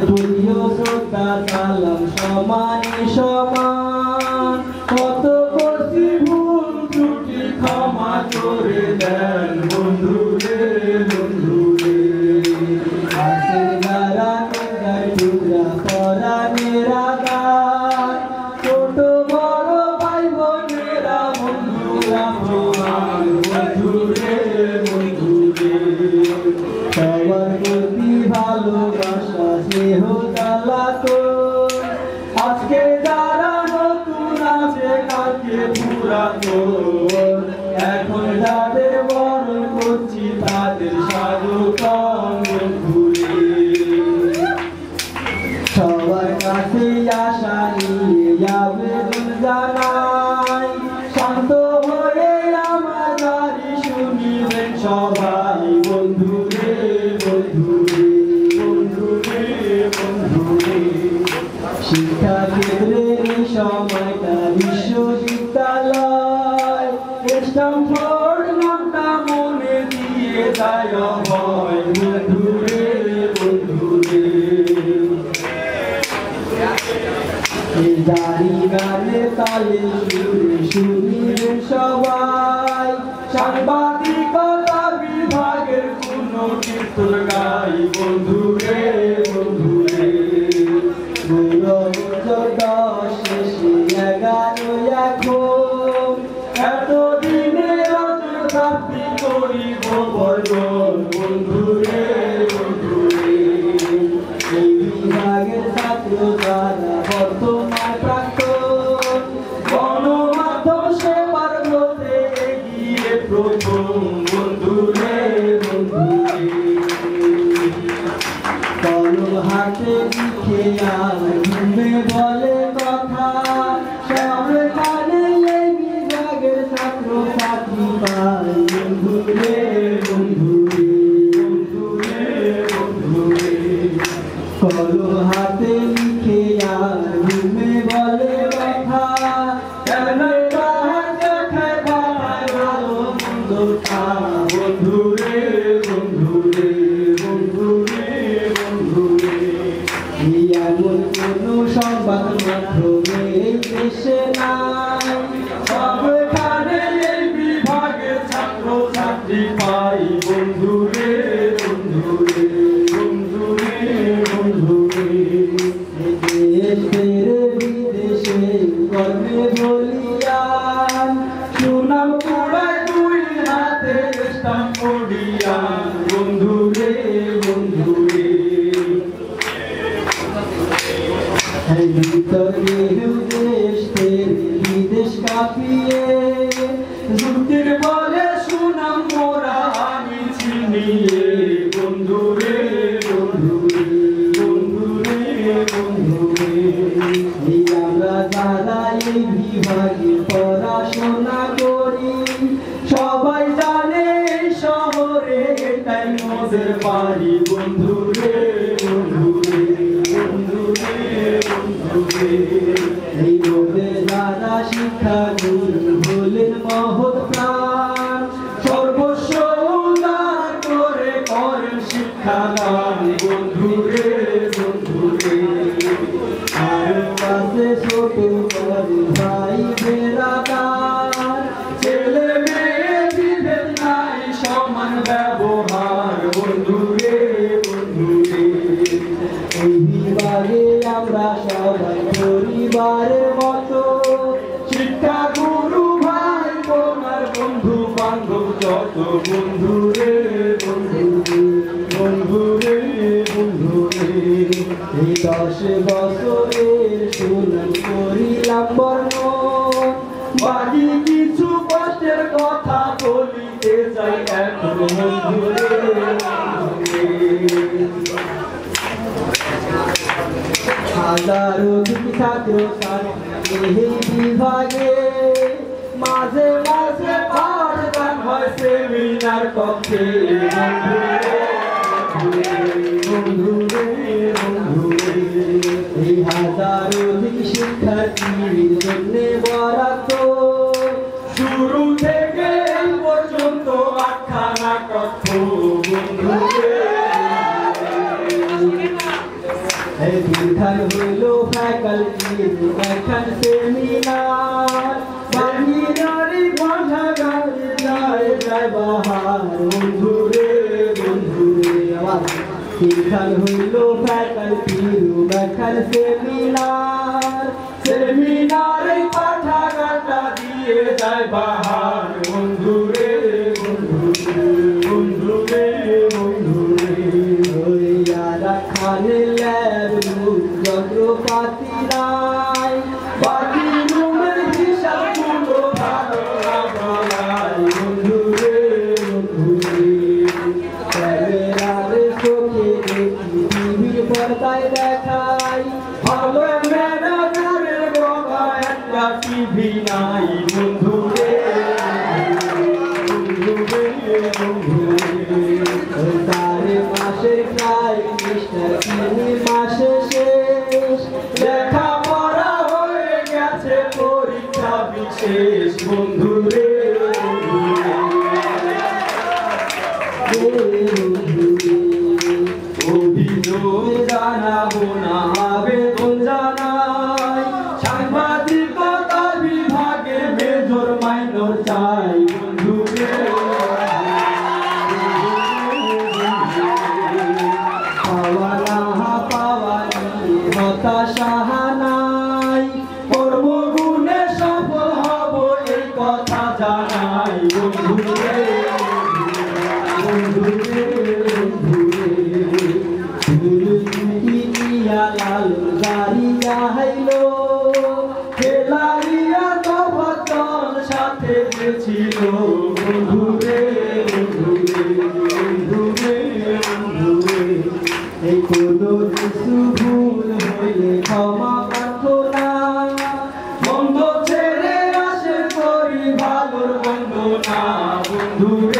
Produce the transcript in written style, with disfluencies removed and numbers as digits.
প্রিয় শ্রোতা সালাম সমানে সমান কত করছি ভুল ত্রুটি ক্ষমা করে দেন বন্ধুরে বন্ধুরে আশের দ্বারা নৌকার টুকরা পরাণেরা গান ছোট বড় ভাই বোনেরা বন্ধুরা প্রমাণ বন্ধুরে বন্ধুরে সবার প্রতি ভালোবাসা স্নেহ জ্বালাতো আজকে যারা নতুন আছে কালকে পুরাতন এখন যাদের বরণ করছি তাদের স্বাগতম বন্ধুরে সবার কাছে আশা নিয়ে আবেদন জানাই শান্ত হয়ে আমার গাড়ি শুনিবেন সবাই বন্ধুরে বন্ধুরে বন্ধুরে বন্ধুরে শিক্ষা কেন্দ্রের সময়টা বিশ্ববিদ্যালয় স্ট্যামফোর্ড নামটা মনে দিয়ে যায় হয় বন্ধুরে বন্ধুরে দাড়ি গানে তালে সুরে শুনিবেন সবাই সাংবাদিকতা বিভাগের কোনো কীর্তন গাই বন্ধুরে বন্ধুরে শেষে 11 এখন এতদিনে অযোধ্যাপ্তি করিব বর্জন বন্ধুরে বন্ধুরে এই বিভাগের ছাত্র যারা বর্তমান প্রাক্তন গণমাধ্যম সেবার মধ্যে এগিয়ে প্রথম বন্ধুরে বন্ধুরে কলম হাতে লিখে আর ঘুমে বলে কথা সবখানে এই বিভাগের ছাত্র ছাত্রী পায় বন্ধুরে বন্ধুরে বন্ধুরে বন্ধুরে কলম হাতে লিখে আর ঘুমে বলে কথা কেন তাহার চোখে বাবার ভালো মন্দ বন্ধুরে বন্ধুরে বন্ধুরে বন্ধুরে এমন কোনো সংবাদ মাধ্যমে দেশে নাই সবখানে এই বিভাগের ছাত্র ছাত্রী পাই বন্ধুরে বন্ধুরে বন্ধুরে বন্ধুরে দেশের বিদেশে গর্বে বলিয়ান সুনাম কুড়ায় দুই হাতে স্টাম্প করিয়ান বন্ধুরে বন্ধুরে ভিতর দেশ বিদেশ কাঁপিয়ে যুক্তির বলে সুনাম মোরা আমি চিনিয়ে বন্ধুরে বন্ধুরে বন্ধুরে বন্ধুরে আমরা যারা এই বিভাগে পড়াশোনা করি সবাই জানে এই শহরে এটাই মোদের বাড়ি বন্ধুরে বন্ধুরে বন্ধুরে বন্ধুরে এই রোদে যারা শিক্ষা গুরু হলেন মহৎ প্রাণ সর্বস্ব উদার করে করেন শিক্ষাদান বন্ধুরে বন্ধুরে আর কাছে ছোট বড় ভাই বেরাদার ছেলে মেয়ে বিভেদ নাই সমান ব্যবহার বন্ধুরে বন্ধুরে এই বিভাগে আমরা সবাই পরিবারের মতো শিক্ষা গুরু ভাই তোমার বন্ধু বান্ধব যত বন্ধুরে বন্ধুরে বন্ধুরে বন্ধুরে এই 10 বছরের সুনাম করিলাম বর্ণন বাকি কিছু কষ্টের কথা বলিতে চাই এখন বন্ধুরে হাজারো ছাত্র ছাত্রী বিভাগে মাঝে মাঝে পাঠদান হয় সেমিনার কক্ষে বন্ধুরে বন্ধুরে এই হাজারো শিক্ষার্থীর জন্য বরাদ্দ শুরু থেকে পর্যন্ত আটখানা কক্ষ বন্ধুরে দীর্ঘান হইল ফ্যাকাল্টির এখন সেমিনার বাহিরারি পাঠাগারে যায় যায় বাহার বন্ধুরে বন্ধুরে আমার দীর্ঘান হইল ফ্যাকাল্টির এখন সেমিনার সেমিনারে পাঠাগারটা দিয়ে যায় বাহার বন্ধুরে বন্ধুরে বন্ধুরে বন্ধুরে খানে ল্যাব যন্ত্রপাতি নাই বাকি রুমের হিসাব পুরো ভালো বলাই বন্ধুরে বন্ধুরে ক্যামেরারে চোখে দেখি টিভির পর্দায় দেখাই ভালো ম্যানেজারের বাবা একটা টিভি নাই বন্ধুরে বন্ধুরে বন্ধুরে তারে মাসের প্রায় মাসে শেষ লেখা পড়া হয়ে গেছে পরীক্ষা বিশেষ বন্ধুরে অভিযোগ জানাবো না আবেদন জানাই সাংবাদিকতা বিভাগে মেজর মাইনর চাই বন্ধুরে হতাশাহানাই কর্মগুণে সফল হব এই কথা জানাই বন্ধুরে বন্ধুরে বন্ধুরে লালু গাড়ি যাইল খেলারিয়া তো বচন সাথে গেছিল বন্ধুরে বন্ধুরে বন্ধুরে বন্ধুরে এই কোনো কিছু ভুল হইলে ক্ষমা প্রার্থনা মন্দ ছেড়ে আসে করি ভালোর বন্দনা বন্ধুরে